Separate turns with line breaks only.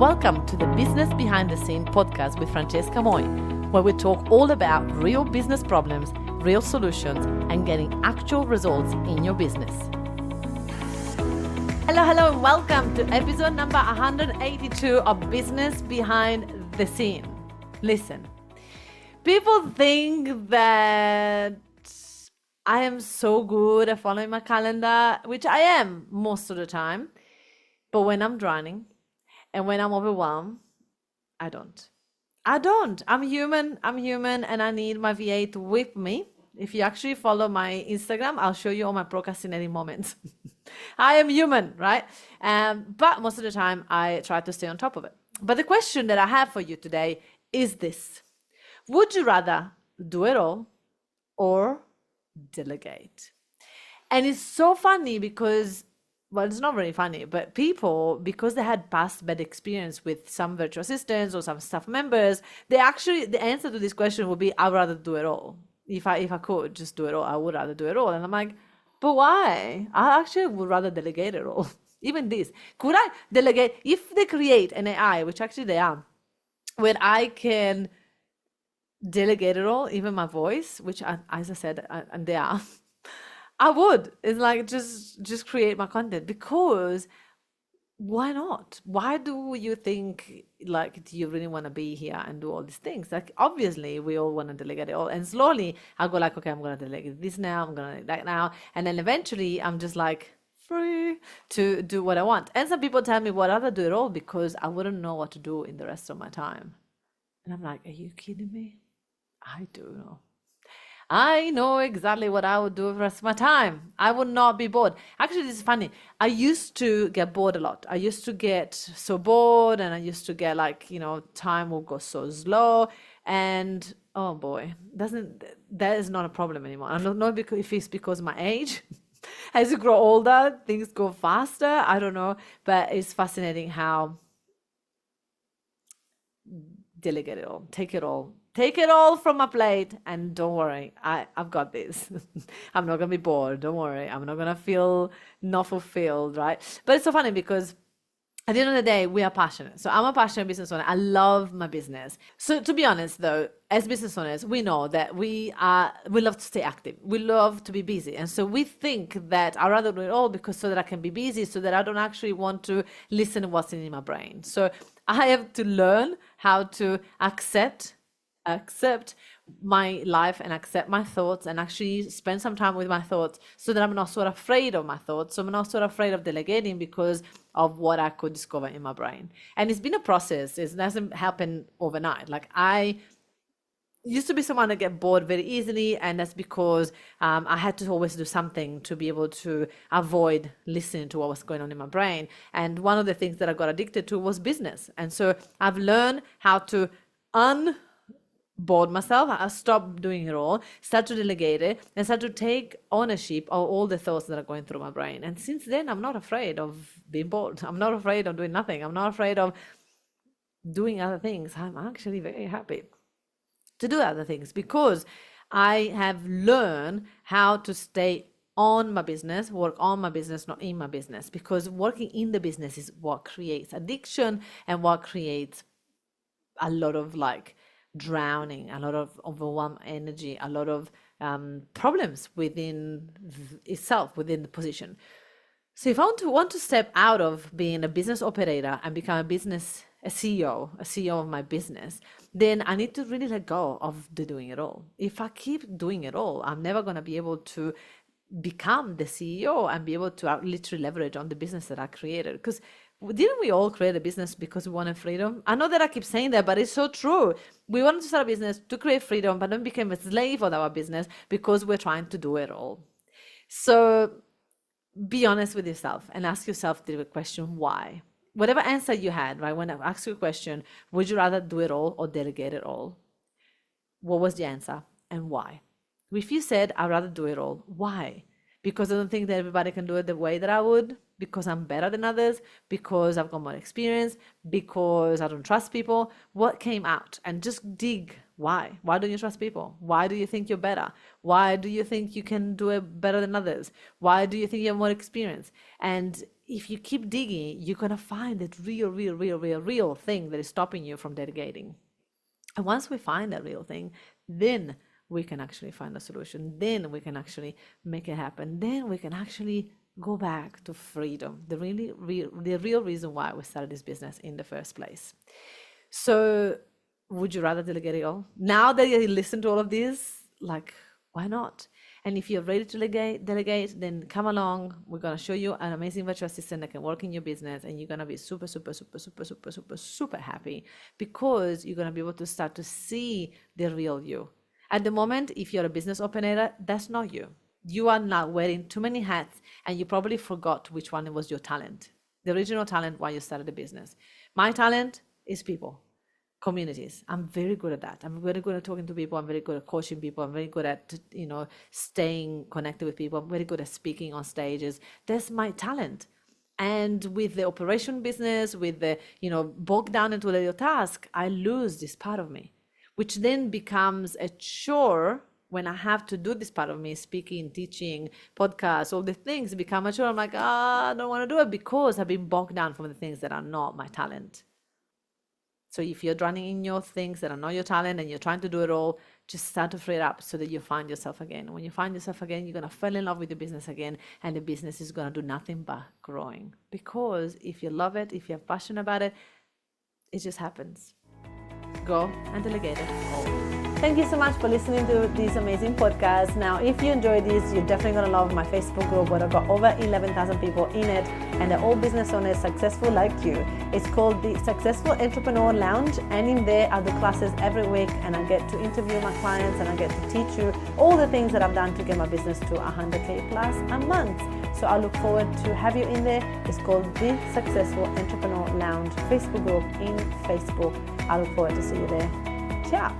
Welcome to the Business Behind the Scene podcast with Francesca Moi, where we talk all about real business problems, real solutions, and getting actual results in your business. Hello, and welcome to episode number 182 of Business Behind the Scene. Listen, people think that I am so good at following my calendar, which I am most of the time. But when I'm drowning and when I'm overwhelmed, I don't. I'm human, and I need my VA to whip me. If you actually follow my Instagram, I'll show you all my procrastinating moments. I am human, right? But most of the time, I try to stay on top of it. But the question that I have for you today is this. Would you rather do it all or delegate? And it's so funny because, well, it's not really funny, but people, because they had past bad experience with some virtual assistants or some staff members, the answer to this question would be, I'd rather do it all. If I could just do it all, I would rather do it all. And I'm like, but why? I actually would rather delegate it all. Even this. Could I delegate, if they create an AI, which actually they are, where I can delegate it all, even my voice, which as I said, and they are, I would. It's like, just create my content, because why not? Why do you think, like, do you really want to be here and do all these things? Like, obviously we all want to delegate it all, and slowly I go like, okay, I'm going to delegate this now, I'm going to delegate that now, and then eventually I'm just like free to do what I want. And some people tell me, well, I'd rather do it all because I wouldn't know what to do in the rest of my time. And I'm like, are you kidding me? I do know. I know exactly what I would do the rest of my time. I would not be bored. Actually, this is funny. I used to get bored a lot. I used to get so bored, and I used to get like, time will go so slow. And oh boy, that is not a problem anymore. I don't know if it's because my age. As you grow older, things go faster. I don't know. But it's fascinating how delegate it all, take it all. Take it all from my plate, and don't worry, I've got this. I'm not going to be bored. Don't worry. I'm not going to feel not fulfilled, right? But it's so funny because at the end of the day, we are passionate. So I'm a passionate business owner. I love my business. So to be honest, though, as business owners, we know that we love to stay active. We love to be busy. And so we think that I'd rather do it all because so that I can be busy, so that I don't actually want to listen to what's in my brain. So I have to learn how to accept my life and accept my thoughts, and actually spend some time with my thoughts, so that I'm not so afraid of my thoughts. So I'm not so afraid of delegating because of what I could discover in my brain. And it's been a process. It doesn't happen overnight. Like, I used to be someone that get bored very easily, and that's because I had to always do something to be able to avoid listening to what was going on in my brain. And one of the things that I got addicted to was business. And so I've learned how to bored myself. I stopped doing it all, start to delegate it, and start to take ownership of all the thoughts that are going through my brain. And since then, I'm not afraid of being bored. I'm not afraid of doing nothing. I'm not afraid of doing other things. I'm actually very happy to do other things because I have learned how to stay on my business, work on my business, not in my business, because working in the business is what creates addiction and what creates a lot of drowning, a lot of overwhelmed energy, a lot of problems within itself, within the position. So if I want to step out of being a business operator and become a CEO of my business, then I need to really let go of the doing it all. If I keep doing it all, I'm never going to be able to become the CEO and be able to literally leverage on the business that I created. Because didn't we all create a business because we wanted freedom? I know that I keep saying that, but it's so true. We wanted to start a business to create freedom, but then became a slave of our business because we're trying to do it all. So be honest with yourself and ask yourself the question, why? Whatever answer you had, right? When I asked you a question, would you rather do it all or delegate it all? What was the answer and why? If you said, I'd rather do it all, why? Because I don't think that everybody can do it the way that I would, because I'm better than others, because I've got more experience, because I don't trust people. What came out? And just dig why. Why don't you trust people? Why do you think you're better? Why do you think you can do it better than others? Why do you think you have more experience? And if you keep digging, you're going to find that real thing that is stopping you from delegating. And once we find that real thing, then we can actually find a solution. Then we can actually make it happen. Then we can actually go back to freedom, the real reason why we started this business in the first place. So would you rather delegate it all? Now that you listen to all of this, like, why not? And if you're ready to delegate, then come along. We're going to show you an amazing virtual assistant that can work in your business, and you're going to be super happy, because you're going to be able to start to see the real you. At the moment, if you're a business operator, that's not you. You are now wearing too many hats, and you probably forgot which one was your talent, the original talent while you started the business. My talent is people. Communities. I'm very good at that. I'm very good at talking to people. I'm very good at coaching people. I'm very good at, staying connected with people. I'm very good at speaking on stages. That's my talent. And with the operation business, with the, bogged down into a little task, I lose this part of me, which then becomes a chore when I have to do this part of me, speaking, teaching, podcasts, all the things become a chore. I'm like, I don't want to do it because I've been bogged down from the things that are not my talent. So if you're drowning in your things that are not your talent and you're trying to do it all, just start to free it up so that you find yourself again. When you find yourself again, you're going to fall in love with your business again, and the business is going to do nothing but growing. Because if you love it, if you're passionate about it, it just happens. Go and delegate it all. Thank you so much for listening to this amazing podcast. Now, if you enjoyed this, you're definitely going to love my Facebook group, where I've got over 11,000 people in it, and they're all business owners successful like you. It's called the Successful Entrepreneur Lounge, and in there I do classes every week, and I get to interview my clients, and I get to teach you all the things that I've done to get my business to 100K plus a month. So I look forward to have you in there. It's called the Successful Entrepreneur Lounge Facebook group in Facebook. I look forward to see you there. Ciao.